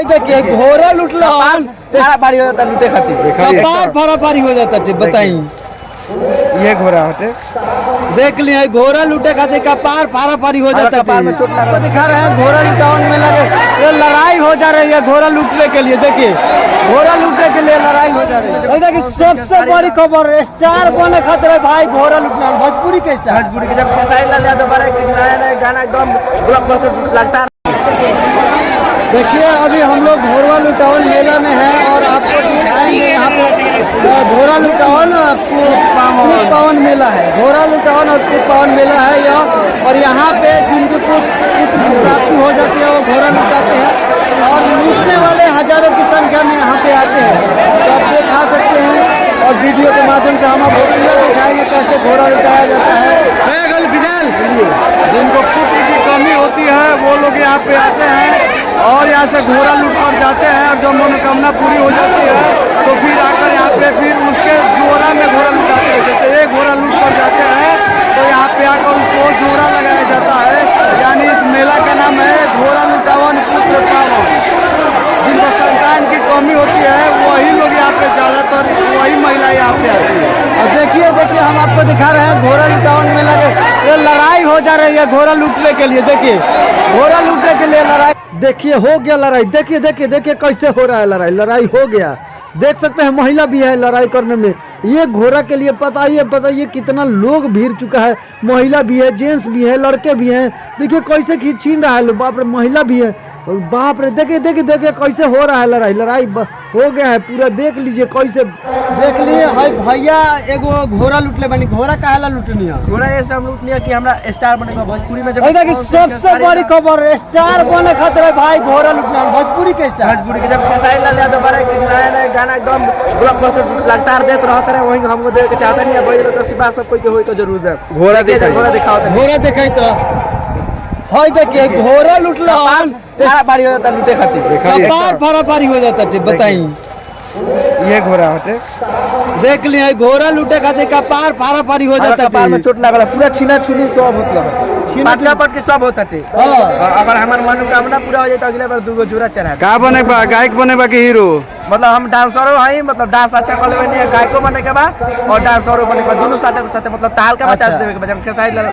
देखिए घोड़ा लुटला पारी हो जाता लूटे खातिर कपार फाराफारी हो जाता है। बताई ये घोड़ा हटे देख लिया घोड़ा लूटे खातिर कपार फाराफारी हो जाता कपार में चोट आपको दिखा रहे हैं घोड़ा लुटावन में लगे ये लड़ाई हो जा रही है घोड़ा लूटने के लिए। देखिए घोड़ा लूटने के लिए लड़ाई हो जा रही है। और देखिए सबसे बड़ी खबर स्टार बने खातिर है भाई घोड़ा लुटना भोजपुरी के स्टार भोजपुरी के जब खेसारी लाल यादव बारे नया नया गाना एकदम ब्लॉकबस्टर लगता है। देखिए अभी हम लोग घोड़ा लुटावन मेला में हैं और आपको दिखाएंगे यहाँ पे घोड़ा लुटावन पावन मेला है। घोड़ा लुटावन और पावन मेला है यह और यहाँ पे जिनकी पुत्र की प्राप्ति हो जाती है वो घोड़ा लुटाते हैं और लूटने वाले हजारों की संख्या में यहाँ पे आते हैं। तो आप दिखा सकते हैं और वीडियो के माध्यम से हम आपको पूरा दिखाएंगे कैसे घोड़ा लुटाया जाता है। जिनको पुत्र की कमी होती है वो लोग यहाँ पे आते हैं और यहाँ से घोड़ा लूट कर जाते हैं और जब मनोकामना पूरी हो जाती है तो फिर आकर यहाँ पे फिर उसके जोड़ा में घोड़ा लुटाते हैं। जैसे एक घोड़ा लूट कर जाते हैं तो यहाँ पे आकर उसको जोड़ा लगाया जाता है। यानी इस मेला का नाम है घोड़ा लुटावन पुत्र पावन। जिनको संतान की कमी होती है वही लोग यहाँ पे ज्यादातर वही महिला यहाँ पे आती है। और देखिए हम आपको दिखा रहे हैं घोड़ा लुटावन में लगे ये लड़ाई हो जा रही है घोड़ा लूटने के लिए। देखिए घोड़ा लूटने के लिए लड़ाई देखिए हो गया लड़ाई। देखिए कैसे हो रहा है लड़ाई हो गया। देख सकते हैं महिला भी है लड़ाई करने में। ये घोड़ा के लिए बताइए कितना लोग भीड़ चुका है। महिला भी है जेंट्स भी है लड़के भी हैं। देखिए कैसे छीन रहा है बाप रे महिला भी है बाप रे। देखिए कैसे हो रहा है लड़ाई हो गया है पूरा। देख लीजिए कैसे देख लिए भाई भैया एगो घोड़ा लूटले बनी। घोड़ा काहेला लूटनी है? घोड़ा ऐसे हम लूटनी है कि हमरा स्टार बनेगा भोजपुरी में। देखिए सबसे बड़ी खबर स्टार बने खातिर है भाई घोड़ा लूटना भोजपुरी के स्टार। भोजपुरी के जब खेसारी लाल यादव बारे नया नया गाना एकदम ब्लॉकबस्टर लगातार देते रहते हैं वही हमको देख के चाहते नहीं है। वही तो सिवा सब कोई के हो तो जरूर है घोड़ा दिखाओ घोड़ा दिखाई तो हाय देखिए घोड़ा लुटला पारी हो जाता लूटे खातिर कपार फाराफारी हो जाता है। बताई ये घोड़ा हटे देख लिया घोड़ा लूटे खातिर कपार फाराफारी हो जाता है। कपार में चोट लगल पूरा छीना छुनी सब होता है पाटला पट के सब होता है। अगर हमार मनोकामना पूरा हो जाए तो अगले बार 2 जोड़ा चढ़ा का बने बा गायक बने बा के हीरो मतलब हम डांसरो हई मतलब डांस अच्छा कर लेबे नहीं गायको बने के बा और डांसरो बने के बा दोनों साथे मतलब ताल का बचा देवे के बा। खेसारी लाल